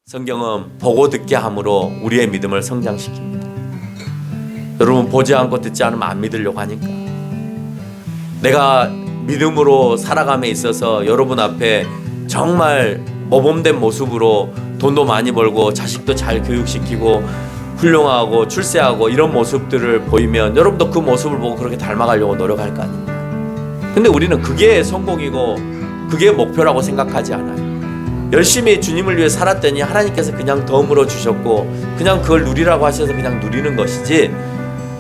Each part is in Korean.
성경은 보고 듣게 함으로 우리의 믿음을 성장시킵니다. 여러분, 보지 않고 듣지 않으면 안 믿으려고 하니까. 내가 믿음으로 살아감에 있어서 여러분 앞에 정말 모범된 모습으로 돈도 많이 벌고 자식도 잘 교육시키고 훌륭하고 출세하고 이런 모습들을 보이면 여러분도 그 모습을 보고 그렇게 닮아가려고 노력할 거 아닙니까? 근데 우리는 그게 성공이고 그게 목표라고 생각하지 않아요. 열심히 주님을 위해 살았더니 하나님께서 그냥 덤으로 주셨고 그냥 그걸 누리라고 하셔서 그냥 누리는 것이지,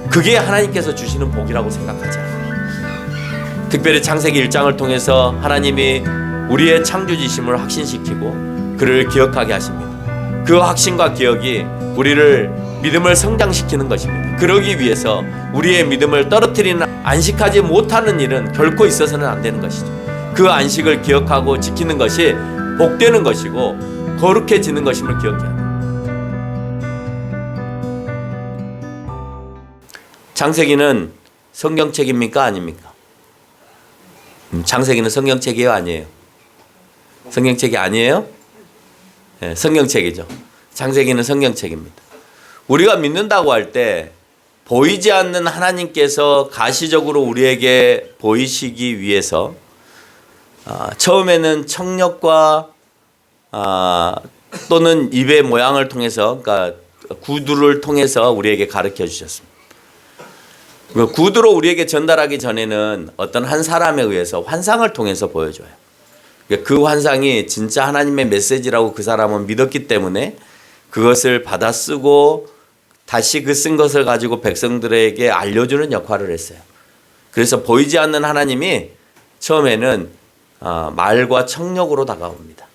그게 하나님께서 주시는 복이라고 생각하지 않아요. 특별히 창세기 1장을 통해서 하나님이 우리의 창조지심을 확신시키고 그를 기억하게 하십니다. 그 확신과 기억이 우리를 믿음을 성장시키는 것입니다. 그러기 위해서 우리의 믿음을 떨어뜨리는, 안식하지 못하는 일은 결코 있어서는 안 되는 것이죠. 그 안식을 기억하고 지키는 것이 복되는 것이고 거룩해지는 것임을 기억해야 합니다. 창세기는 성경책입니까? 아닙니까? 창세기는 성경책이에요? 아니에요? 성경책이 아니에요? 네, 성경책이죠. 창세기는 성경책입니다. 우리가 믿는다고 할 때 보이지 않는 하나님께서 가시적으로 우리에게 보이시기 위해서 처음에는 청력과 또는 입의 모양을 통해서, 그러니까 구두를 통해서 우리에게 가르쳐 주셨습니다. 구두로 우리에게 전달하기 전에는 어떤 한 사람에 의해서 환상을 통해서 보여줘요. 그 환상이 진짜 하나님의 메시지라고 그 사람은 믿었기 때문에 그것을 받아 쓰고 다시 그 쓴 것을 가지고 백성들에게 알려주는 역할을 했어요. 그래서 보이지 않는 하나님이 처음에는 말과 청력으로 다가옵니다.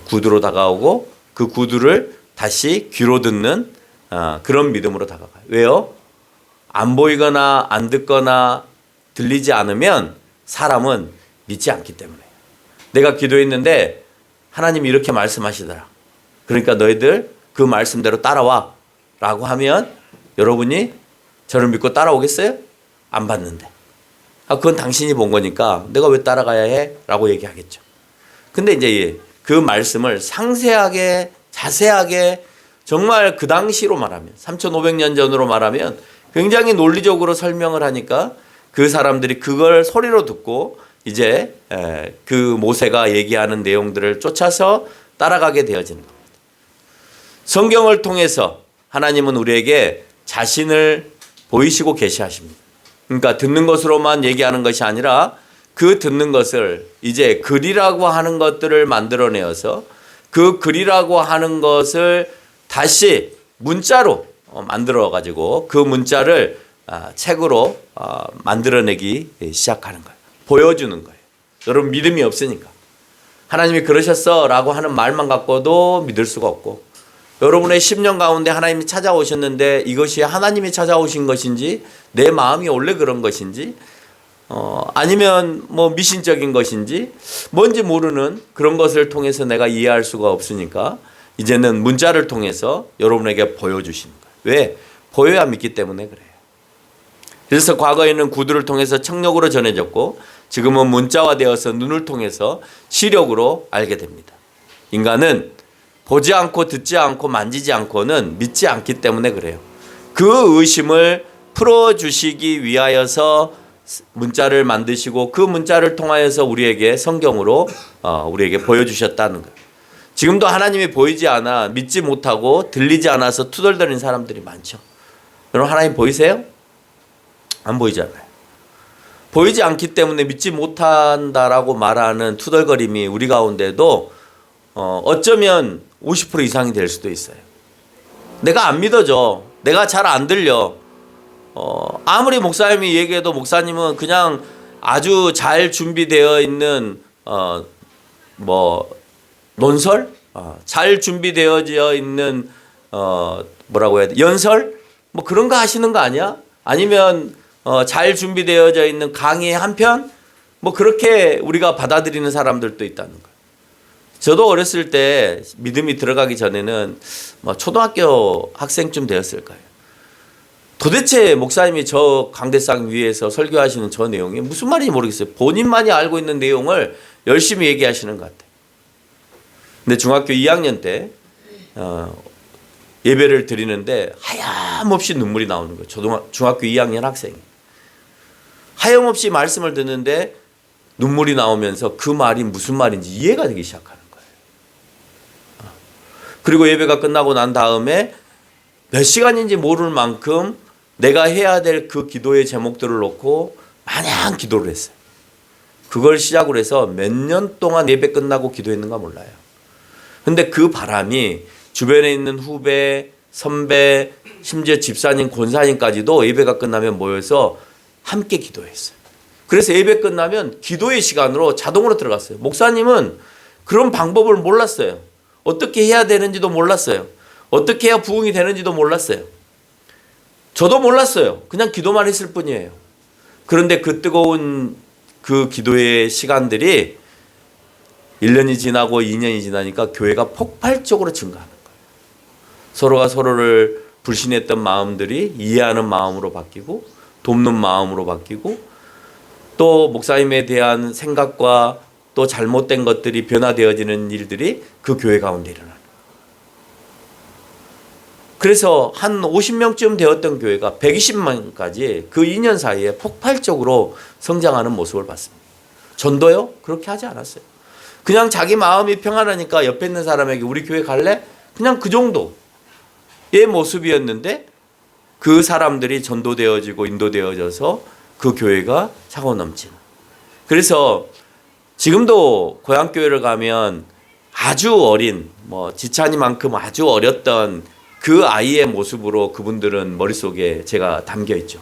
구두로 다가오고 그 구두를 다시 귀로 듣는 그런 믿음으로 다가가요. 왜요? 안 보이거나 안 듣거나 들리지 않으면 사람은 믿지 않기 때문에. 내가 기도했는데 하나님이 이렇게 말씀하시더라. 그러니까 너희들 그 말씀대로 따라와 라고 하면 여러분이 저를 믿고 따라오겠어요? 안 봤는데. 그건 당신이 본 거니까 내가 왜 따라가야 해? 라고 얘기하겠죠. 근데 이제 그 말씀을 상세하게 자세하게 정말 그 당시로 말하면 3500년 전으로 말하면 굉장히 논리적으로 설명을 하니까 그 사람들이 그걸 소리로 듣고 이제 그 모세가 얘기하는 내용들을 쫓아서 따라가게 되어지는 겁니다. 성경을 통해서 하나님은 우리에게 자신을 보이시고 계시하십니다. 그러니까 듣는 것으로만 얘기하는 것이 아니라 그 듣는 것을 이제 글이라고 하는 것들을 만들어내어서 그 글이라고 하는 것을 다시 문자로 만들어 가지고 그 문자를 책으로 만들어내기 시작하는 거예요. 보여주는 거예요. 여러분, 믿음이 없으니까 하나님이 그러셨어 라고 하는 말만 갖고도 믿을 수가 없고, 여러분의 10년 가운데 하나님이 찾아오셨는데 이것이 하나님이 찾아오신 것인지 내 마음이 원래 그런 것인지 아니면 뭐 미신적인 것인지 뭔지 모르는 그런 것을 통해서 내가 이해할 수가 없으니까 이제는 문자를 통해서 여러분에게 보여주시는 거예요. 왜? 보여야 믿기 때문에 그래요. 그래서 과거에는 구두를 통해서 청력으로 전해졌고 지금은 문자화 되어서 눈을 통해서 시력으로 알게 됩니다. 인간은 보지 않고 듣지 않고 만지지 않고는 믿지 않기 때문에 그래요. 그 의심을 풀어주시기 위하여서 문자를 만드시고 그 문자를 통하여서 우리에게 성경으로 우리에게 보여주셨다는 거예요. 지금도 하나님이 보이지 않아 믿지 못하고 들리지 않아서 투덜거리는 사람들이 많죠. 여러분, 하나님 보이세요? 안 보이잖아요. 보이지 않기 때문에 믿지 못한다라고 말하는 투덜거림이 우리 가운데도 어쩌면 50% 이상이 될 수도 있어요. 내가 안 믿어져. 내가 잘 안 들려. 아무리 목사님이 얘기해도 목사님은 그냥 아주 잘 준비되어 있는 논설? 잘 준비되어져 있는 뭐라고 해야 돼? 연설? 뭐 그런 거 하시는 거 아니야? 아니면 잘 준비되어져 있는 강의 한 편? 뭐 그렇게 우리가 받아들이는 사람들도 있다는 거예요. 저도 어렸을 때 믿음이 들어가기 전에는 초등학교 학생쯤 되었을 거예요. 도대체 목사님이 저 강대상 위에서 설교하시는 저 내용이 무슨 말인지 모르겠어요. 본인만이 알고 있는 내용을 열심히 얘기하시는 것 같아요. 근데 중학교 2학년 때 예배를 드리는데 하염없이 눈물이 나오는 거예요. 중학교 2학년 학생이. 하염없이 말씀을 듣는데 눈물이 나오면서 그 말이 무슨 말인지 이해가 되기 시작하는 거예요. 그리고 예배가 끝나고 난 다음에 몇 시간인지 모를 만큼 내가 해야 될 그 기도의 제목들을 놓고 마냥 기도를 했어요. 그걸 시작으로 해서 몇 년 동안 예배 끝나고 기도했는가 몰라요. 근데 그 바람이 주변에 있는 후배, 선배, 심지어 집사님, 권사님까지도 예배가 끝나면 모여서 함께 기도했어요. 그래서 예배 끝나면 기도의 시간으로 자동으로 들어갔어요. 목사님은 그런 방법을 몰랐어요. 어떻게 해야 되는지도 몰랐어요. 어떻게 해야 부흥이 되는지도 몰랐어요. 저도 몰랐어요. 그냥 기도만 했을 뿐이에요. 그런데 그 뜨거운 그 기도의 시간들이 1년이 지나고 2년이 지나니까 교회가 폭발적으로 증가하는 거예요. 서로가 서로를 불신했던 마음들이 이해하는 마음으로 바뀌고 돕는 마음으로 바뀌고 또 목사님에 대한 생각과 또 잘못된 것들이 변화되어지는 일들이 그 교회 가운데 일어나는 거예요. 그래서 한 50명쯤 되었던 교회가 120명까지 그 2년 사이에 폭발적으로 성장하는 모습을 봤습니다. 전도요? 그렇게 하지 않았어요. 그냥 자기 마음이 평안하니까 옆에 있는 사람에게 우리 교회 갈래? 그냥 그 정도의 모습이었는데 그 사람들이 전도되어지고 인도되어져서 그 교회가 차고 넘치는. 그래서 지금도 고향교회를 가면 아주 어린 지찬이만큼 아주 어렸던 그 아이의 모습으로 그분들은 머릿속에 제가 담겨 있죠.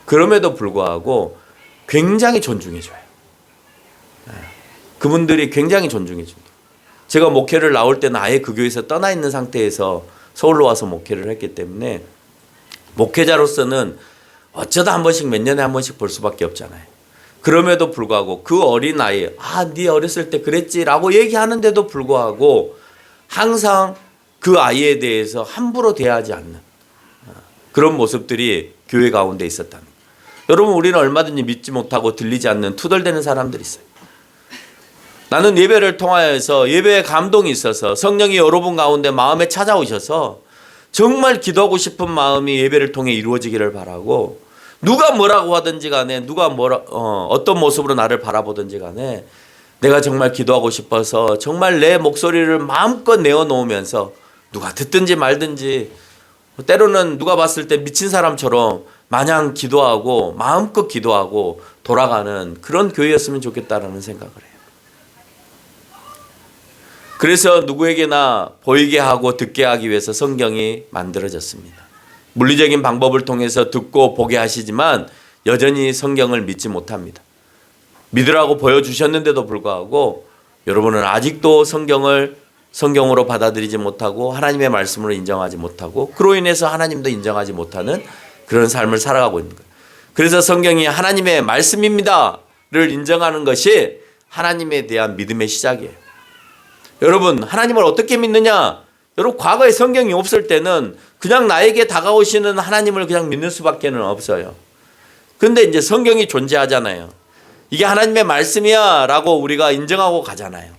그럼에도 불구하고 굉장히 존중해줘요. 그분들이 굉장히 존중해줍니다. 제가 목회를 나올 때는 아예 그 교회에서 떠나 있는 상태에서 서울로 와서 목회를 했기 때문에 목회자로서는 어쩌다 한 번씩 몇 년에 한 번씩 볼 수밖에 없잖아요. 그럼에도 불구하고 그 어린 아이, 네 어렸을 때 그랬지라고 얘기하는데도 불구하고 항상 그 아이에 대해서 함부로 대하지 않는 그런 모습들이 교회 가운데 있었다는 거예요. 여러분, 우리는 얼마든지 믿지 못하고 들리지 않는 투덜대는 사람들이 있어요. 나는 예배를 통하여서 예배에 감동이 있어서 성령이 여러분 가운데 마음에 찾아오셔서 정말 기도하고 싶은 마음이 예배를 통해 이루어지기를 바라고, 누가 뭐라고 하든지 간에 누가 어떤 모습으로 나를 바라보든지 간에 내가 정말 기도하고 싶어서 정말 내 목소리를 마음껏 내어놓으면서 누가 듣든지 말든지 때로는 누가 봤을 때 미친 사람처럼 마냥 기도하고 마음껏 기도하고 돌아가는 그런 교회였으면 좋겠다라는 생각을 해요. 그래서 누구에게나 보이게 하고 듣게 하기 위해서 성경이 만들어졌습니다. 물리적인 방법을 통해서 듣고 보게 하시지만 여전히 성경을 믿지 못합니다. 믿으라고 보여주셨는데도 불구하고 여러분은 아직도 성경을 성경으로 받아들이지 못하고 하나님의 말씀으로 인정하지 못하고 그로 인해서 하나님도 인정하지 못하는 그런 삶을 살아가고 있는 거예요. 그래서 성경이 하나님의 말씀입니다를 인정하는 것이 하나님에 대한 믿음의 시작이에요. 여러분, 하나님을 어떻게 믿느냐? 여러분, 과거에 성경이 없을 때는 그냥 나에게 다가오시는 하나님을 그냥 믿는 수밖에 없어요. 근데 이제 성경이 존재하잖아요. 이게 하나님의 말씀이야 라고 우리가 인정하고 가잖아요.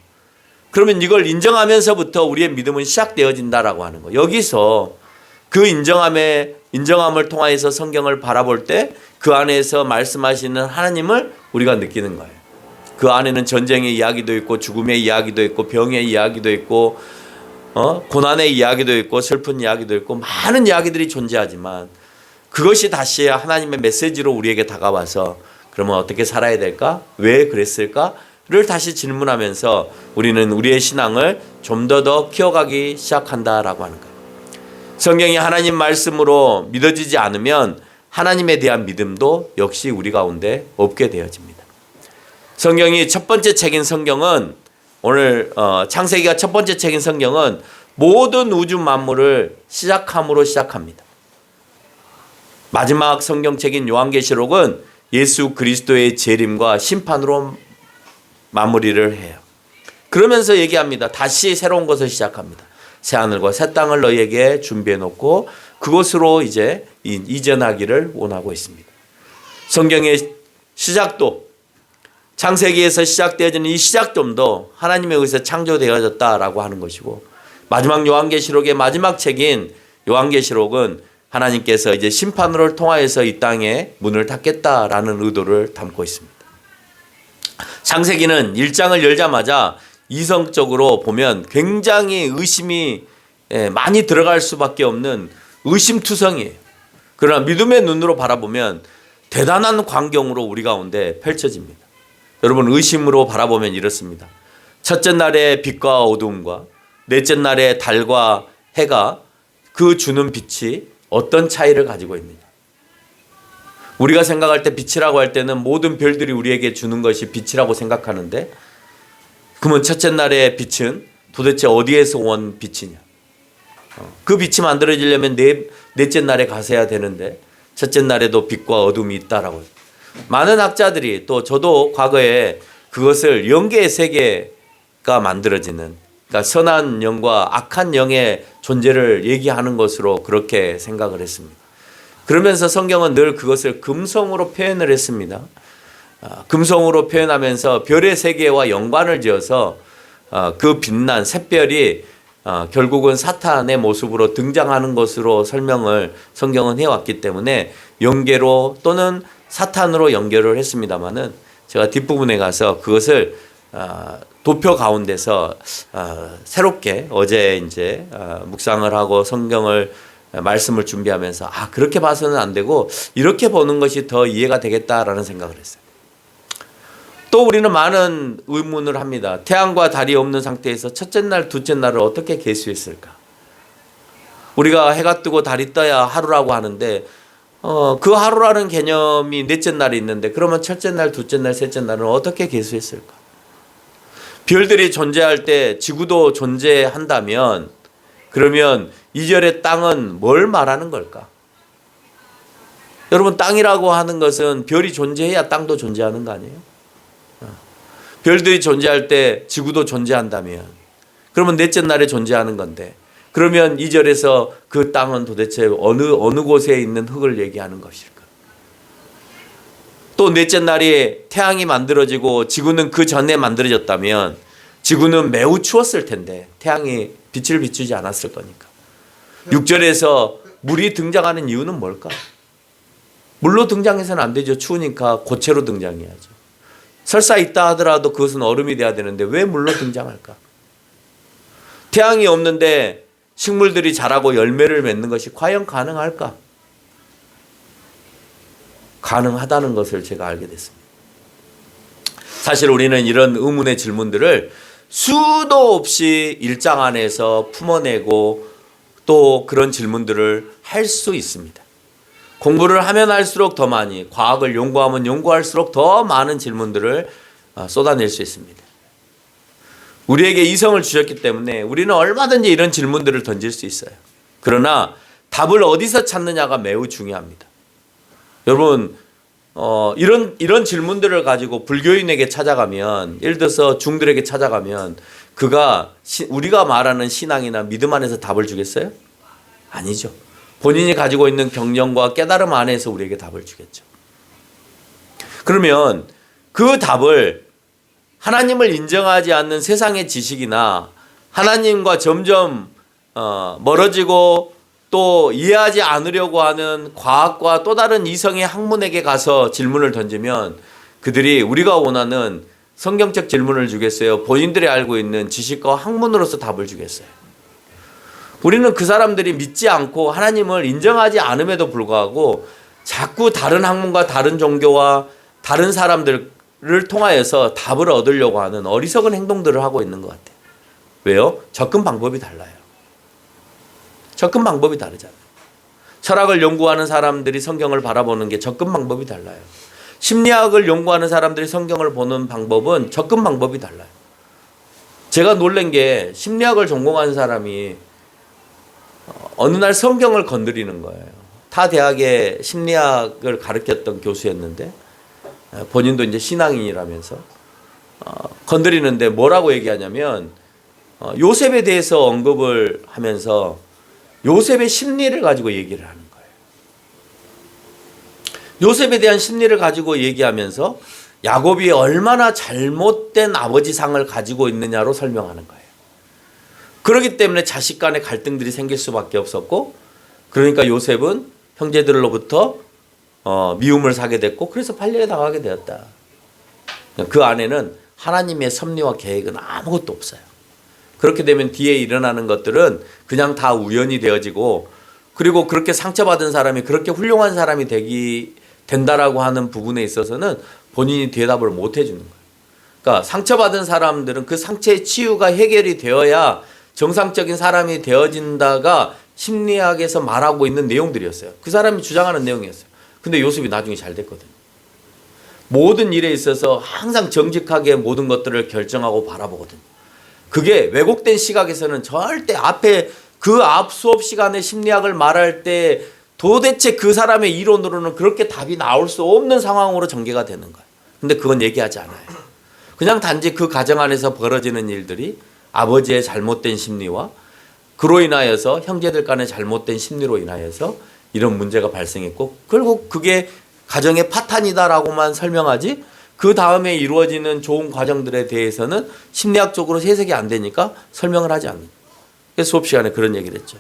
그러면 이걸 인정하면서부터 우리의 믿음은 시작되어진다라고 하는 거예요. 여기서 그 인정함을 통하여서 성경을 바라볼 때 그 안에서 말씀하시는 하나님을 우리가 느끼는 거예요. 그 안에는 전쟁의 이야기도 있고 죽음의 이야기도 있고 병의 이야기도 있고 고난의 이야기도 있고 슬픈 이야기도 있고 많은 이야기들이 존재하지만 그것이 다시 하나님의 메시지로 우리에게 다가와서 그러면 어떻게 살아야 될까? 왜 그랬을까?를 다시 질문하면서 우리는 우리의 신앙을 좀 더 키워가기 시작한다라고 하는 거예요. 성경이 하나님 말씀으로 믿어지지 않으면 하나님에 대한 믿음도 역시 우리 가운데 없게 되어집니다. 성경이 첫 번째 책인 성경은 오늘 창세기가 첫 번째 책인 성경은 모든 우주 만물을 시작함으로 시작합니다. 마지막 성경책인 요한계시록은 예수 그리스도의 재림과 심판으로 마무리를 해요. 그러면서 얘기합니다. 다시 새로운 것을 시작합니다. 새하늘과 새 땅을 너희에게 준비해 놓고 그곳으로 이제 이전하기를 원하고 있습니다. 성경의 시작도 창세기에서 시작되어지는 이 시작점도 하나님에 의해서 창조되어졌다라고 하는 것이고, 마지막 요한계시록의 마지막 책인 요한계시록은 하나님께서 이제 심판으로 통하여서 이 땅에 문을 닫겠다라는 의도를 담고 있습니다. 창세기는 1장을 열자마자 이성적으로 보면 굉장히 의심이 많이 들어갈 수밖에 없는 의심투성이에요. 그러나 믿음의 눈으로 바라보면 대단한 광경으로 우리 가운데 펼쳐집니다. 여러분, 의심으로 바라보면 이렇습니다. 첫째 날의 빛과 어두움과 넷째 날의 달과 해가 그 주는 빛이 어떤 차이를 가지고 있느냐. 우리가 생각할 때 빛이라고 할 때는 모든 별들이 우리에게 주는 것이 빛이라고 생각하는데, 그러면 첫째 날의 빛은 도대체 어디에서 온 빛이냐. 그 빛이 만들어지려면 넷째 날에 가서야 되는데 첫째 날에도 빛과 어둠이 있다라고. 많은 학자들이, 또 저도 과거에 그것을 영계의 세계가 만들어지는, 그러니까 선한 영과 악한 영의 존재를 얘기하는 것으로 그렇게 생각을 했습니다. 그러면서 성경은 늘 그것을 금성으로 표현을 했습니다. 금성으로 표현하면서 별의 세계와 연관을 지어서 그 빛난 샛별이 결국은 사탄의 모습으로 등장하는 것으로 설명을 성경은 해왔기 때문에 영계로 또는 사탄으로 연결을 했습니다마는, 제가 뒷부분에 가서 그것을 도표 가운데서 새롭게 어제 이제 묵상을 하고 성경을 말씀을 준비하면서 그렇게 봐서는 안 되고 이렇게 보는 것이 더 이해가 되겠다라는 생각을 했어요. 또 우리는 많은 의문을 합니다. 태양과 달이 없는 상태에서 첫째 날, 둘째 날을 어떻게 계수했을까? 우리가 해가 뜨고 달이 떠야 하루라고 하는데 그 하루라는 개념이 넷째 날이 있는데, 그러면 첫째 날, 둘째 날, 셋째 날은 어떻게 계수했을까? 별들이 존재할 때 지구도 존재한다면, 그러면 2절의 땅은 뭘 말하는 걸까? 여러분, 땅이라고 하는 것은 별이 존재해야 땅도 존재하는 거 아니에요? 별들이 존재할 때 지구도 존재한다면, 그러면 넷째 날에 존재하는 건데, 그러면 2절에서 그 땅은 도대체 어느 곳에 있는 흙을 얘기하는 것일까? 또 넷째 날이 태양이 만들어지고 지구는 그 전에 만들어졌다면 지구는 매우 추웠을 텐데 태양이 빛을 비추지 않았을 거니까. 6절에서 물이 등장하는 이유는 뭘까? 물로 등장해서는 안 되죠. 추우니까 고체로 등장해야죠. 설사 있다 하더라도 그것은 얼음이 돼야 되는데 왜 물로 등장할까? 태양이 없는데 식물들이 자라고 열매를 맺는 것이 과연 가능할까? 가능하다는 것을 제가 알게 됐습니다. 사실 우리는 이런 의문의 질문들을 수도 없이 1장 안에서 품어내고 또 그런 질문들을 할 수 있습니다. 공부를 하면 할수록 더 많이, 과학을 연구하면 연구할수록 더 많은 질문들을 쏟아낼 수 있습니다. 우리에게 이성을 주셨기 때문에 우리는 얼마든지 이런 질문들을 던질 수 있어요. 그러나 답을 어디서 찾느냐가 매우 중요합니다. 여러분, 이런 질문들을 가지고 불교인에게 찾아가면, 예를 들어서 중들에게 찾아가면 그가 우리가 말하는 신앙이나 믿음 안에서 답을 주겠어요? 아니죠. 본인이 가지고 있는 경영과 깨달음 안에서 우리에게 답을 주겠죠. 그러면 그 답을 하나님을 인정하지 않는 세상의 지식이나 하나님과 점점 멀어지고 또 이해하지 않으려고 하는 과학과 또 다른 이성의 학문에게 가서 질문을 던지면 그들이 우리가 원하는 성경적 질문을 주겠어요? 본인들이 알고 있는 지식과 학문으로서 답을 주겠어요? 우리는 그 사람들이 믿지 않고 하나님을 인정하지 않음에도 불구하고 자꾸 다른 학문과 다른 종교와 다른 사람들을 통하여서 답을 얻으려고 하는 어리석은 행동들을 하고 있는 것 같아요. 왜요? 접근 방법이 달라요. 접근 방법이 다르잖아요. 철학을 연구하는 사람들이 성경을 바라보는 게 접근 방법이 달라요. 심리학을 연구하는 사람들이 성경을 보는 방법은 접근 방법이 달라요. 제가 놀란 게 심리학을 전공한 사람이 어느 날 성경을 건드리는 거예요. 타 대학에 심리학을 가르쳤던 교수였는데 본인도 이제 신앙인이라면서 건드리는데 뭐라고 얘기하냐면 요셉에 대해서 언급을 하면서 요셉의 심리를 가지고 얘기를 하는 거예요. 요셉에 대한 심리를 가지고 얘기하면서 야곱이 얼마나 잘못된 아버지 상을 가지고 있느냐로 설명하는 거예요. 그렇기 때문에 자식 간의 갈등들이 생길 수밖에 없었고, 그러니까 요셉은 형제들로부터 미움을 사게 됐고, 그래서 팔려에 당하게 되었다. 그 안에는 하나님의 섭리와 계획은 아무것도 없어요. 그렇게 되면 뒤에 일어나는 것들은 그냥 다 우연이 되어지고, 그리고 그렇게 상처받은 사람이 그렇게 훌륭한 사람이 된다라고 하는 부분에 있어서는 본인이 대답을 못 해주는 거예요. 그러니까 상처받은 사람들은 그 상처의 치유가 해결이 되어야 정상적인 사람이 되어진다가 심리학에서 말하고 있는 내용들이었어요. 그 사람이 주장하는 내용이었어요. 근데 요셉이 나중에 잘 됐거든요. 모든 일에 있어서 항상 정직하게 모든 것들을 결정하고 바라보거든요. 그게 왜곡된 시각에서는 절대 앞에 그 앞 수업 시간에 심리학을 말할 때 도대체 그 사람의 이론으로는 그렇게 답이 나올 수 없는 상황으로 전개가 되는 거예요. 근데 그건 얘기하지 않아요. 그냥 단지 그 가정 안에서 벌어지는 일들이 아버지의 잘못된 심리와 그로 인하여서 형제들 간의 잘못된 심리로 인하여서 이런 문제가 발생했고, 결국 그게 가정의 파탄이다라고만 설명하지 그 다음에 이루어지는 좋은 과정들에 대해서는 심리학적으로 해석이 안 되니까 설명을 하지 않는. 그래서 수업 시간에 그런 얘기를 했죠.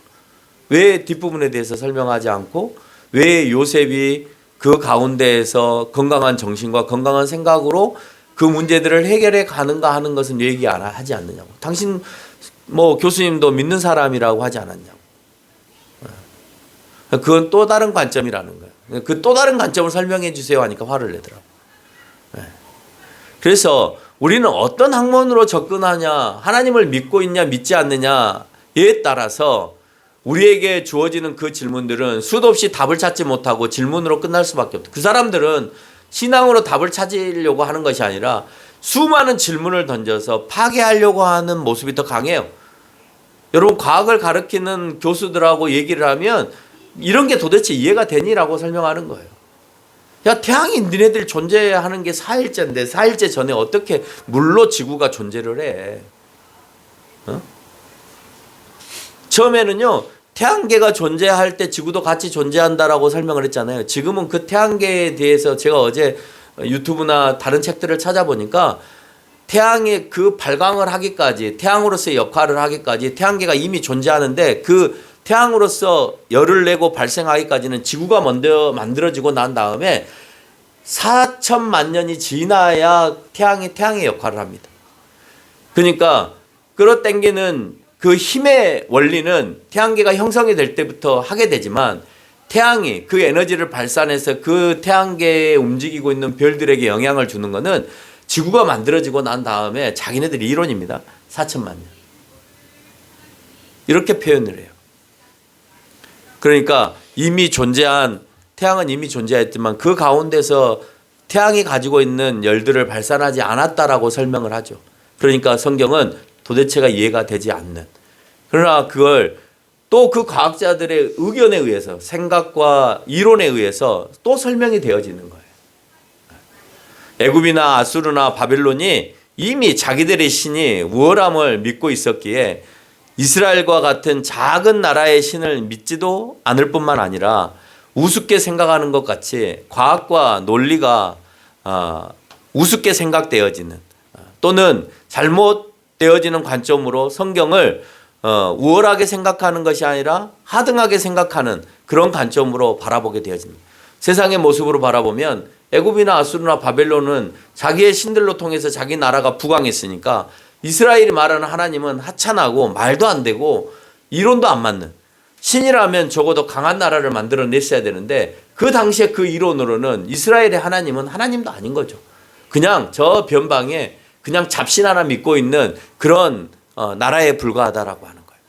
왜 뒷부분에 대해서 설명하지 않고 왜 요셉이 그 가운데에서 건강한 정신과 건강한 생각으로 그 문제들을 해결해 가는가 하는 것은 얘기 하지 않느냐고. 당신 뭐 교수님도 믿는 사람이라고 하지 않았냐고. 그건 또 다른 관점이라는 거예요. 그 또 다른 관점을 설명해 주세요 하니까 화를 내더라고요. 그래서 우리는 어떤 학문으로 접근하냐, 하나님을 믿고 있냐 믿지 않느냐에 따라서 우리에게 주어지는 그 질문들은 수도 없이 답을 찾지 못하고 질문으로 끝날 수밖에 없다. 그 사람들은 신앙으로 답을 찾으려고 하는 것이 아니라 수많은 질문을 던져서 파괴하려고 하는 모습이 더 강해요. 여러분, 과학을 가르치는 교수들하고 얘기를 하면 이런 게 도대체 이해가 되니라고 설명하는 거예요. 야, 태양이 니네들 존재하는 게 4일째인데 4일째 전에 어떻게 물로 지구가 존재를 해? 처음에는요, 태양계가 존재할 때 지구도 같이 존재한다라고 설명을 했잖아요. 지금은 그 태양계에 대해서 제가 어제 유튜브나 다른 책들을 찾아보니까 태양의 그 발광을 하기까지, 태양으로서의 역할을 하기까지 태양계가 이미 존재하는데 그 태양으로서 열을 내고 발생하기까지는 지구가 먼저 만들어지고 난 다음에 4천만 년이 지나야 태양이 태양의 역할을 합니다. 그러니까 끌어당기는 그 힘의 원리는 태양계가 형성이 될 때부터 하게 되지만 태양이 그 에너지를 발산해서 그 태양계에 움직이고 있는 별들에게 영향을 주는 것은 지구가 만들어지고 난 다음에 자기네들 이론입니다. 4천만 년. 이렇게 표현을 해요. 그러니까 이미 존재한 태양은 이미 존재했지만 그 가운데서 태양이 가지고 있는 열들을 발산하지 않았다라고 설명을 하죠. 그러니까 성경은 도대체가 이해가 되지 않는. 그러나 그걸 또 그 과학자들의 의견에 의해서, 생각과 이론에 의해서 또 설명이 되어지는 거예요. 애굽이나 아수르나 바벨론이 이미 자기들의 신이 우월함을 믿고 있었기에 이스라엘과 같은 작은 나라의 신을 믿지도 않을 뿐만 아니라 우습게 생각하는 것 같이 과학과 논리가 우습게 생각되어지는 또는 잘못되어지는 관점으로 성경을 우월하게 생각하는 것이 아니라 하등하게 생각하는 그런 관점으로 바라보게 되어집니다. 세상의 모습으로 바라보면 애굽이나 아수르나 바벨론은 자기의 신들로 통해서 자기 나라가 부강했으니까 이스라엘이 말하는 하나님은 하찮하고 말도 안 되고 이론도 안 맞는, 신이라면 적어도 강한 나라를 만들어냈어야 되는데 그 당시에 그 이론으로는 이스라엘의 하나님은 하나님도 아닌 거죠. 그냥 저 변방에 그냥 잡신 하나 믿고 있는 그런 나라에 불과하다라고 하는 거예요.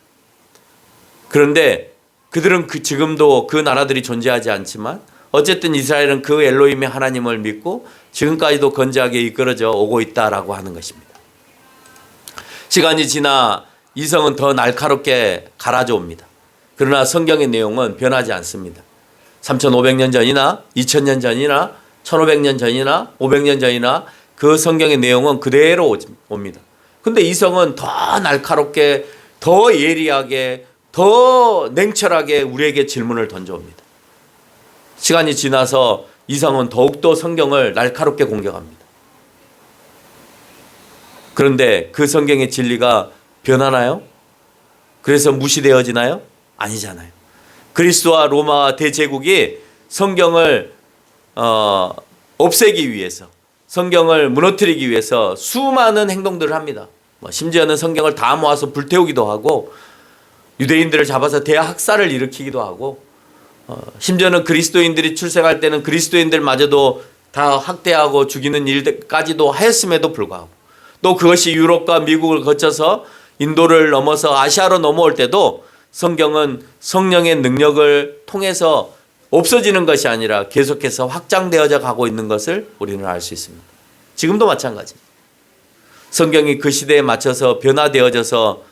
그런데 그들은 지금도 그 나라들이 존재하지 않지만 어쨌든 이스라엘은 그 엘로힘의 하나님을 믿고 지금까지도 건재하게 이끌어져 오고 있다라고 하는 것입니다. 시간이 지나 이성은 더 날카롭게 갈아져 옵니다. 그러나 성경의 내용은 변하지 않습니다. 3,500년 전이나 2,000년 전이나 1,500년 전이나 500년 전이나 그 성경의 내용은 그대로 옵니다. 근데 이성은 더 날카롭게, 더 예리하게, 더 냉철하게 우리에게 질문을 던져옵니다. 시간이 지나서 이성은 더욱더 성경을 날카롭게 공격합니다. 그런데 그 성경의 진리가 변하나요? 그래서 무시되어지나요? 아니잖아요. 그리스도와 로마 대제국이 성경을 없애기 위해서, 성경을 무너뜨리기 위해서 수많은 행동들을 합니다. 심지어는 성경을 다 모아서 불태우기도 하고, 유대인들을 잡아서 대학살을 일으키기도 하고, 심지어는 그리스도인들이 출생할 때는 그리스도인들마저도 다 학대하고 죽이는 일까지도 하였음에도 불구하고, 또 그것이 유럽과 미국을 거쳐서 인도를 넘어서 아시아로 넘어올 때도 성경은 성령의 능력을 통해서 없어지는 것이 아니라 계속해서 확장되어져 가고 있는 것을 우리는 알 수 있습니다. 지금도 마찬가지입니다. 성경이 그 시대에 맞춰서 변화되어져서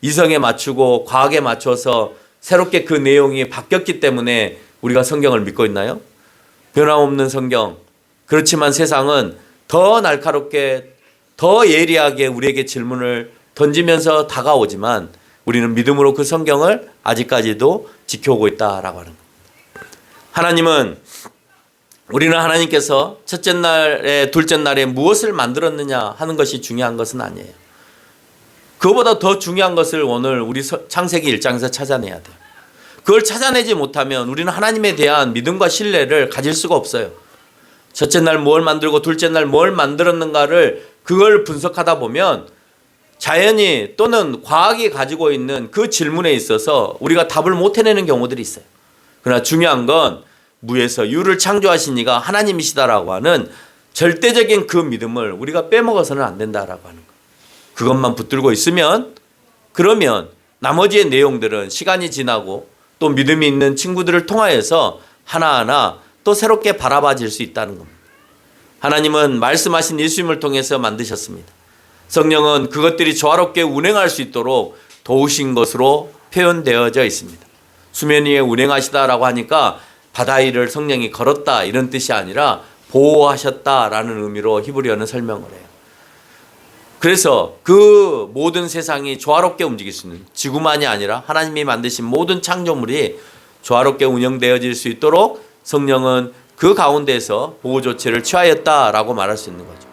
이성에 맞추고 과학에 맞춰서 새롭게 그 내용이 바뀌었기 때문에 우리가 성경을 믿고 있나요? 변함없는 성경. 그렇지만 세상은 더 날카롭게, 더 예리하게 우리에게 질문을 던지면서 다가오지만 우리는 믿음으로 그 성경을 아직까지도 지켜오고 있다라고 하는 겁니다. 우리는 하나님께서 첫째 날에 둘째 날에 무엇을 만들었느냐 하는 것이 중요한 것은 아니에요. 그거보다 더 중요한 것을 오늘 우리 창세기 1장에서 찾아내야 돼요. 그걸 찾아내지 못하면 우리는 하나님에 대한 믿음과 신뢰를 가질 수가 없어요. 첫째 날 뭘 만들고 둘째 날 뭘 만들었는가를 그걸 분석하다 보면 자연이 또는 과학이 가지고 있는 그 질문에 있어서 우리가 답을 못 해내는 경우들이 있어요. 그러나 중요한 건 무에서 유를 창조하신 이가 하나님이시다라고 하는 절대적인 그 믿음을 우리가 빼먹어서는 안 된다라고 하는 거. 그것만 붙들고 있으면, 그러면 나머지의 내용들은 시간이 지나고 또 믿음이 있는 친구들을 통하여서 하나하나 또 새롭게 바라봐질 수 있다는 겁니다. 하나님은 말씀하신 예수님을 통해서 만드셨습니다. 성령은 그것들이 조화롭게 운행할 수 있도록 도우신 것으로 표현되어져 있습니다. 수면 위에 운행하시다라고 하니까 바다 위를 성령이 걸었다 이런 뜻이 아니라 보호하셨다라는 의미로 히브리어는 설명을 해요. 그래서 그 모든 세상이 조화롭게 움직일 수 있는, 지구만이 아니라 하나님이 만드신 모든 창조물이 조화롭게 운영되어질 수 있도록 성령은 그 가운데서 보호 조치를 취하였다라고 말할 수 있는 거죠.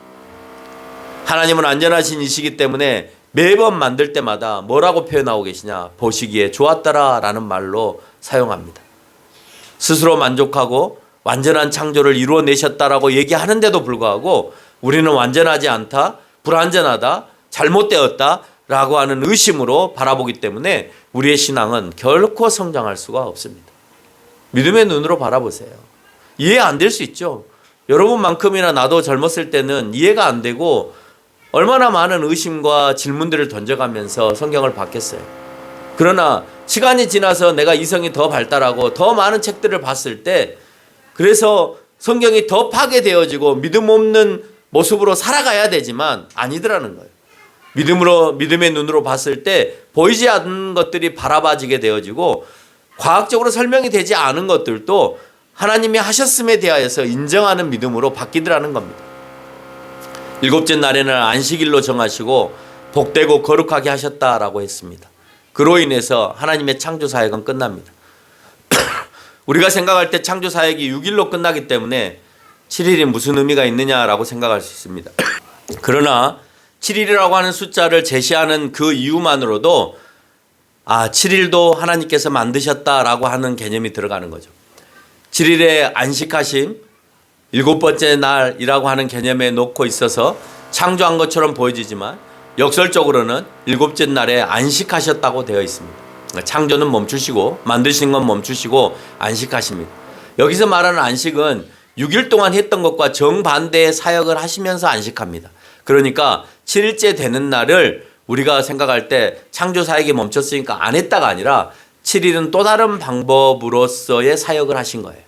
하나님은 안전하신 이시기 때문에 매번 만들 때마다 뭐라고 표현하고 계시냐? 보시기에 좋았더라라는 말로 사용합니다. 스스로 만족하고 완전한 창조를 이루어내셨다라고 얘기하는데도 불구하고 우리는 완전하지 않다, 불완전하다, 잘못되었다라고 하는 의심으로 바라보기 때문에 우리의 신앙은 결코 성장할 수가 없습니다. 믿음의 눈으로 바라보세요. 이해 안 될 수 있죠. 여러분만큼이나 나도 젊었을 때는 이해가 안 되고 얼마나 많은 의심과 질문들을 던져가면서 성경을 봤겠어요. 그러나 시간이 지나서 내가 이성이 더 발달하고 더 많은 책들을 봤을 때, 그래서 성경이 더 파괴되어지고 믿음 없는 모습으로 살아가야 되지만 아니더라는 거예요. 믿음의 눈으로 봤을 때 보이지 않는 것들이 바라봐지게 되어지고 과학적으로 설명이 되지 않은 것들도 하나님이 하셨음에 대하여서 인정하는 믿음으로 바뀌더라는 겁니다. 일곱째 날에는 안식일로 정하시고 복되고 거룩하게 하셨다라고 했습니다. 그로 인해서 하나님의 창조 사역은 끝납니다. 우리가 생각할 때 창조 사역이 6일로 끝나기 때문에 7일이 무슨 의미가 있느냐라고 생각할 수 있습니다. 그러나 7일이라고 하는 숫자를 제시하는 그 이유만으로도 7일도 하나님께서 만드셨다라고 하는 개념이 들어가는 거죠. 7일에 안식하심, 일곱 번째 날이라고 하는 개념에 놓고 있어서 창조한 것처럼 보여지지만 역설적으로는 일곱째 날에 안식하셨다고 되어 있습니다. 창조는 멈추시고 만드신 건 멈추시고 안식하십니다. 여기서 말하는 안식은 6일 동안 했던 것과 정반대의 사역을 하시면서 안식합니다. 그러니까 7일째 되는 날을 우리가 생각할 때 창조 사역이 멈췄으니까 안 했다가 아니라 7일은 또 다른 방법으로서의 사역을 하신 거예요.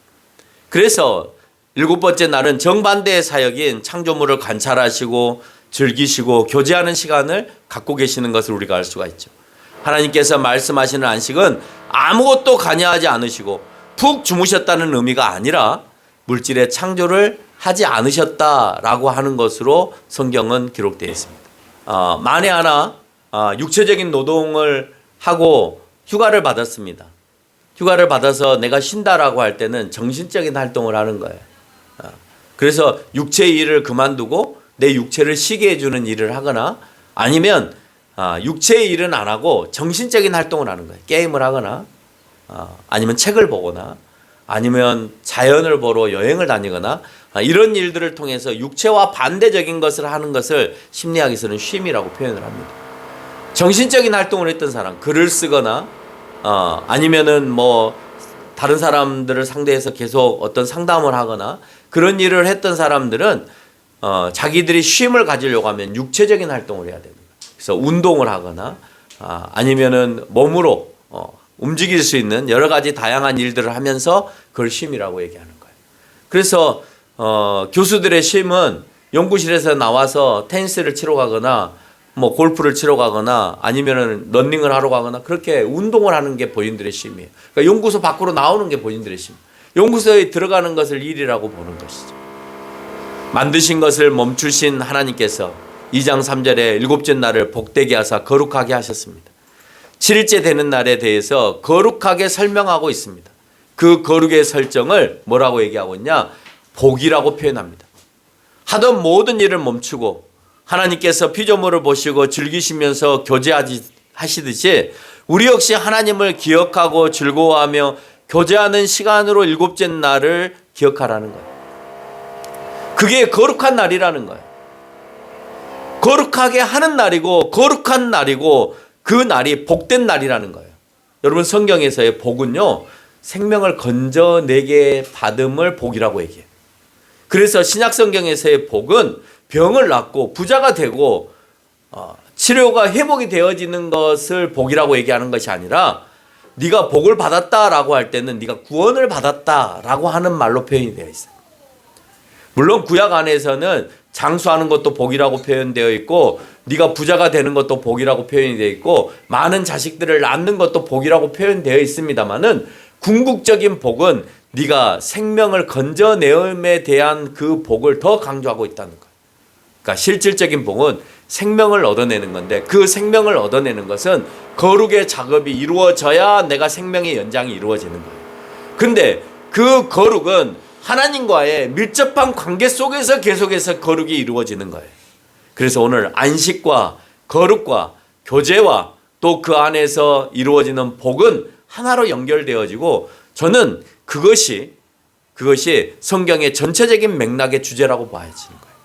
그래서 일곱 번째 날은 정반대의 사역인 창조물을 관찰하시고 즐기시고 교제하는 시간을 갖고 계시는 것을 우리가 알 수가 있죠. 하나님께서 말씀하시는 안식은 아무것도 관여하지 않으시고 푹 주무셨다는 의미가 아니라 물질의 창조를 하지 않으셨다라고 하는 것으로 성경은 기록되어 있습니다. 만에 하나 육체적인 노동을 하고 휴가를 받았습니다. 휴가를 받아서 내가 쉰다라고 할 때는 정신적인 활동을 하는 거예요. 그래서 육체의 일을 그만두고 내 육체를 쉬게 해주는 일을 하거나 아니면 육체의 일은 안 하고 정신적인 활동을 하는 거예요. 게임을 하거나 아니면 책을 보거나 아니면 자연을 보러 여행을 다니거나 이런 일들을 통해서 육체와 반대적인 것을 하는 것을 심리학에서는 쉼이라고 표현을 합니다. 정신적인 활동을 했던 사람, 글을 쓰거나 아니면은 뭐 다른 사람들을 상대해서 계속 어떤 상담을 하거나 그런 일을 했던 사람들은 자기들이 쉼을 가지려고 하면 육체적인 활동을 해야 됩니다. 그래서 운동을 하거나 아니면은 몸으로 움직일 수 있는 여러 가지 다양한 일들을 하면서 그걸 쉼이라고 얘기하는 거예요. 그래서 교수들의 쉼은 연구실에서 나와서 테니스를 치러 가거나 뭐 골프를 치러 가거나 아니면은 러닝을 하러 가거나 그렇게 운동을 하는 게 본인들의 쉼이에요. 그러니까 연구소 밖으로 나오는 게 본인들의 쉼. 연구소에 들어가는 것을 일이라고 보는 것이죠. 만드신 것을 멈추신 하나님께서 2장 3절에 일곱째 날을 복되게 하사 거룩하게 하셨습니다. 7일째 되는 날에 대해서 거룩하게 설명하고 있습니다. 그 거룩의 설정을 뭐라고 얘기하고 있냐? 복이라고 표현합니다. 하던 모든 일을 멈추고 하나님께서 피조물을 보시고 즐기시면서 교제하시듯이 우리 역시 하나님을 기억하고 즐거워하며 교제하는 시간으로 일곱째 날을 기억하라는 거예요. 그게 거룩한 날이라는 거예요. 거룩하게 하는 날이고 거룩한 날이고 그 날이 복된 날이라는 거예요. 여러분 성경에서의 복은요, 생명을 건져내게 받음을 복이라고 얘기해요. 그래서 신약 성경에서의 복은 병을 낫고 부자가 되고 치료가 회복이 되어지는 것을 복이라고 얘기하는 것이 아니라 네가 복을 받았다라고 할 때는 네가 구원을 받았다라고 하는 말로 표현이 되어 있어요. 물론 구약 안에서는 장수하는 것도 복이라고 표현되어 있고 네가 부자가 되는 것도 복이라고 표현이 되어 있고 많은 자식들을 낳는 것도 복이라고 표현되어 있습니다만은 궁극적인 복은 네가 생명을 건져내음에 대한 그 복을 더 강조하고 있다는 거예요. 그러니까 실질적인 복은 생명을 얻어내는 건데 그 생명을 얻어내는 것은 거룩의 작업이 이루어져야 내가 생명의 연장이 이루어지는 거예요. 근데 그 거룩은 하나님과의 밀접한 관계 속에서 계속해서 거룩이 이루어지는 거예요. 그래서 오늘 안식과 거룩과 교제와 또 그 안에서 이루어지는 복은 하나로 연결되어지고 저는 그것이 성경의 전체적인 맥락의 주제라고 봐야지는 거예요.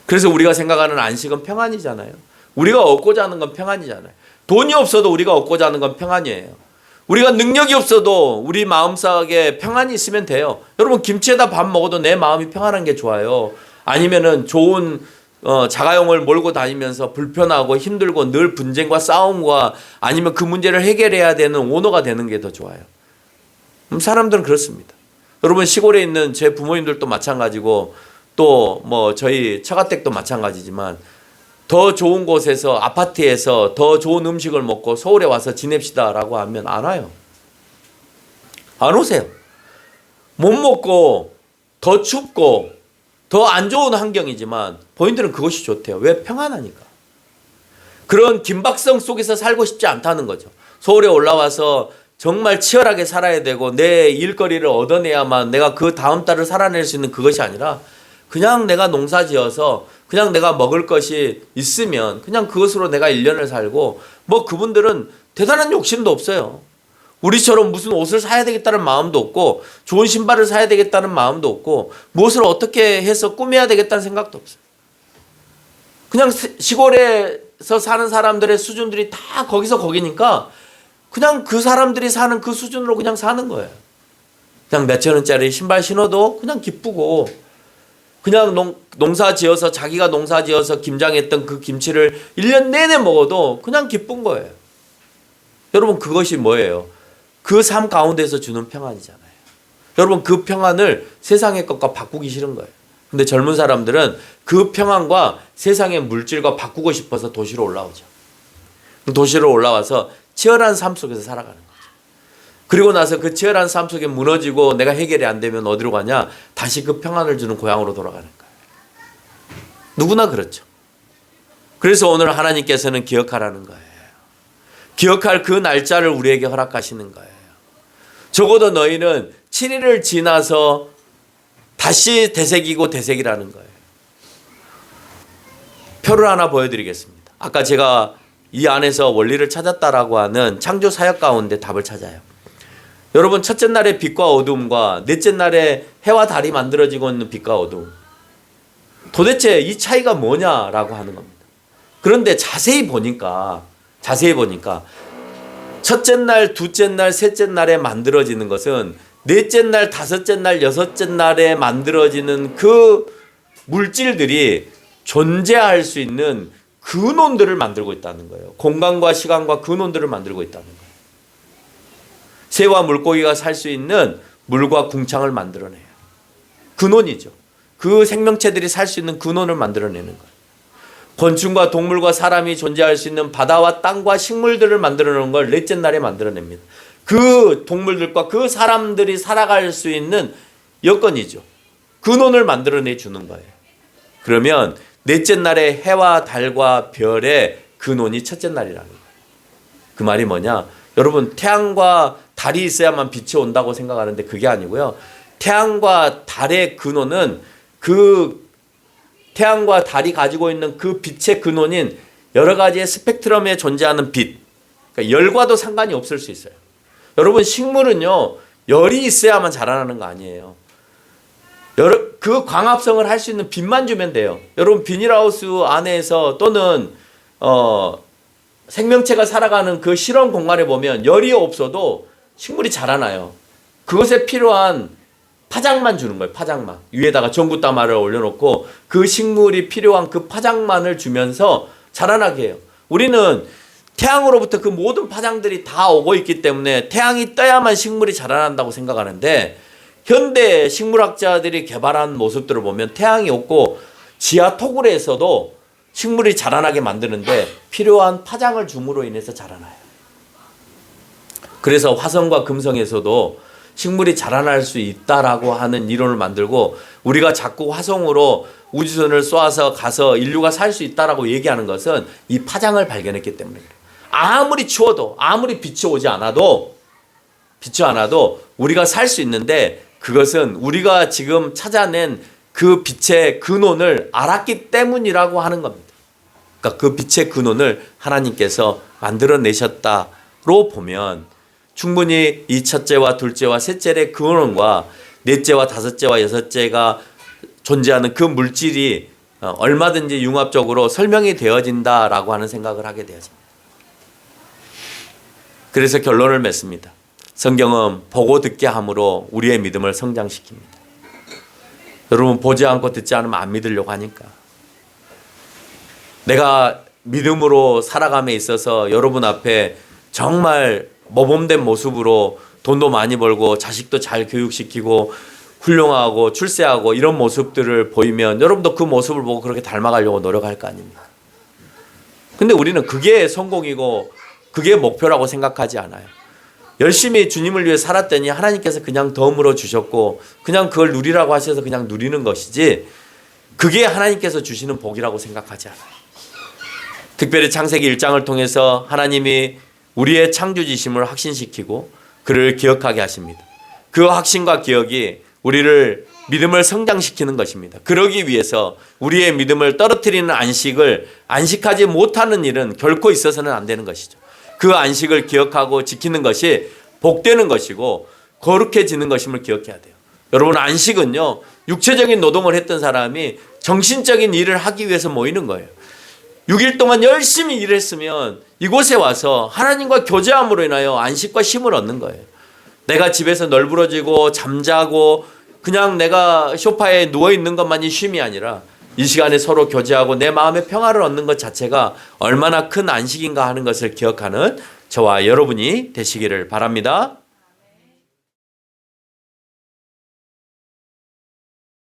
그래서 우리가 생각하는 안식은 평안이잖아요. 우리가 얻고자 하는 건 평안이잖아요. 돈이 없어도 우리가 얻고자 하는 건 평안이에요. 우리가 능력이 없어도 우리 마음속에 평안이 있으면 돼요. 여러분 김치에다 밥 먹어도 내 마음이 평안한 게 좋아요. 아니면은 좋은 자가용을 몰고 다니면서 불편하고 힘들고 늘 분쟁과 싸움과 아니면 그 문제를 해결해야 되는 오너가 되는 게 더 좋아요. 사람들은 그렇습니다. 여러분 시골에 있는 제 부모님들도 마찬가지고 또 뭐 저희 처가댁도 마찬가지지만 더 좋은 곳에서 아파트에서 더 좋은 음식을 먹고 서울에 와서 지냅시다라고 하면 안 와요. 안 오세요. 못 먹고 더 춥고 더 안 좋은 환경이지만 본인들은 그것이 좋대요. 왜? 평안하니까. 그런 긴박성 속에서 살고 싶지 않다는 거죠. 서울에 올라와서 정말 치열하게 살아야 되고 내 일거리를 얻어내야만 내가 그 다음 달을 살아낼 수 있는 그것이 아니라 그냥 내가 농사 지어서 그냥 내가 먹을 것이 있으면 그냥 그것으로 내가 1년을 살고 뭐 그분들은 대단한 욕심도 없어요. 우리처럼 무슨 옷을 사야 되겠다는 마음도 없고 좋은 신발을 사야 되겠다는 마음도 없고 무엇을 어떻게 해서 꾸며야 되겠다는 생각도 없어요. 그냥 시골에서 사는 사람들의 수준들이 다 거기서 거기니까 그냥 그 사람들이 사는 그 수준으로 그냥 사는 거예요. 그냥 몇천 원짜리 신발 신어도 그냥 기쁘고 그냥 농사 지어서 자기가 농사 지어서 김장했던 그 김치를 1년 내내 먹어도 그냥 기쁜 거예요. 여러분 그것이 뭐예요? 그 삶 가운데서 주는 평안이잖아요. 여러분 그 평안을 세상의 것과 바꾸기 싫은 거예요. 근데 젊은 사람들은 그 평안과 세상의 물질과 바꾸고 싶어서 도시로 올라오죠. 도시로 올라와서 치열한 삶 속에서 살아가는 거죠. 그리고 나서 그 치열한 삶 속에 무너지고 내가 해결이 안 되면 어디로 가냐? 다시 그 평안을 주는 고향으로 돌아가는 거예요. 누구나 그렇죠. 그래서 오늘 하나님께서는 기억하라는 거예요. 기억할 그 날짜를 우리에게 허락하시는 거예요. 적어도 너희는 7일을 지나서 다시 되새기고 되새기라는 거예요. 표를 하나 보여드리겠습니다. 아까 제가 이 안에서 원리를 찾았다라고 하는 창조 사역 가운데 답을 찾아요. 여러분, 첫째 날의 빛과 어둠과 넷째 날에 해와 달이 만들어지고 있는 빛과 어둠, 도대체 이 차이가 뭐냐라고 하는 겁니다. 그런데 자세히 보니까 첫째 날, 둘째 날, 셋째 날에 만들어지는 것은 넷째 날, 다섯째 날, 여섯째 날에 만들어지는 그 물질들이 존재할 수 있는 근원들을 만들고 있다는 거예요. 공간과 시간과 근원들을 만들고 있다는 거예요. 새와 물고기가 살 수 있는 물과 궁창을 만들어내요. 근원이죠. 그 생명체들이 살 수 있는 근원을 만들어내는 거예요. 곤충과 동물과 사람이 존재할 수 있는 바다와 땅과 식물들을 만들어내는 걸 넷째 날에 만들어냅니다. 그 동물들과 그 사람들이 살아갈 수 있는 여건이죠. 근원을 만들어내 주는 거예요. 그러면 넷째 날에 해와 달과 별의 근원이 첫째 날이라는 거예요. 그 말이 뭐냐? 여러분, 태양과 달이 있어야만 빛이 온다고 생각하는데 그게 아니고요. 태양과 달의 근원은 그 태양과 달이 가지고 있는 그 빛의 근원인 여러 가지의 스펙트럼에 존재하는 빛, 그러니까 열과도 상관이 없을 수 있어요. 여러분, 식물은요, 열이 있어야만 자라나는 거 아니에요. 그 광합성을 할 수 있는 빛만 주면 돼요. 여러분, 비닐하우스 안에서 또는 생명체가 살아가는 그 실험 공간에 보면 열이 없어도 식물이 자라나요. 그것에 필요한 파장만 주는 거예요. 파장만. 위에다가 전구다마를 올려놓고 그 식물이 필요한 그 파장만을 주면서 자라나게 해요. 우리는 태양으로부터 그 모든 파장들이 다 오고 있기 때문에 태양이 떠야만 식물이 자라난다고 생각하는데, 현대 식물학자들이 개발한 모습들을 보면 태양이 없고 지하 토굴에서도 식물이 자라나게 만드는데 필요한 파장을 줌으로 인해서 자라나요. 그래서 화성과 금성에서도 식물이 자라날 수 있다라고 하는 이론을 만들고, 우리가 자꾸 화성으로 우주선을 쏘아서 가서 인류가 살 수 있다라고 얘기하는 것은 이 파장을 발견했기 때문에 그래요. 아무리 추워도, 아무리 빛이 오지 않아도 우리가 살 수 있는데, 그것은 우리가 지금 찾아낸 그 빛의 근원을 알았기 때문이라고 하는 겁니다. 그러니까 그 빛의 근원을 하나님께서 만들어내셨다로 보면 충분히 이 첫째와 둘째와 셋째의 근원과 넷째와 다섯째와 여섯째가 존재하는 그 물질이 얼마든지 융합적으로 설명이 되어진다라고 하는 생각을 하게 되어집니다. 그래서 결론을 맺습니다. 성경은 보고 듣게 함으로 우리의 믿음을 성장시킵니다. 여러분, 보지 않고 듣지 않으면 안 믿으려고 하니까. 내가 믿음으로 살아감에 있어서 여러분 앞에 정말 모범된 모습으로 돈도 많이 벌고 자식도 잘 교육시키고 훌륭하고 출세하고 이런 모습들을 보이면 여러분도 그 모습을 보고 그렇게 닮아가려고 노력할 거 아닙니까? 근데 우리는 그게 성공이고 그게 목표라고 생각하지 않아요. 열심히 주님을 위해 살았더니 하나님께서 그냥 덤으로 주셨고 그냥 그걸 누리라고 하셔서 그냥 누리는 것이지, 그게 하나님께서 주시는 복이라고 생각하지 않아요. 특별히 창세기 1장을 통해서 하나님이 우리의 창조지심을 확신시키고 그를 기억하게 하십니다. 그 확신과 기억이 우리를 믿음을 성장시키는 것입니다. 그러기 위해서 우리의 믿음을 떨어뜨리는 안식을 안식하지 못하는 일은 결코 있어서는 안 되는 것이죠. 그 안식을 기억하고 지키는 것이 복되는 것이고 거룩해지는 것임을 기억해야 돼요. 여러분, 안식은요, 육체적인 노동을 했던 사람이 정신적인 일을 하기 위해서 모이는 거예요. 6일 동안 열심히 일했으면 이곳에 와서 하나님과 교제함으로 인하여 안식과 쉼을 얻는 거예요. 내가 집에서 널브러지고 잠자고 그냥 내가 소파에 누워있는 것만이 쉼이 아니라 이 시간에 서로 교제하고 내 마음의 평화를 얻는 것 자체가 얼마나 큰 안식인가 하는 것을 기억하는 저와 여러분이 되시기를 바랍니다.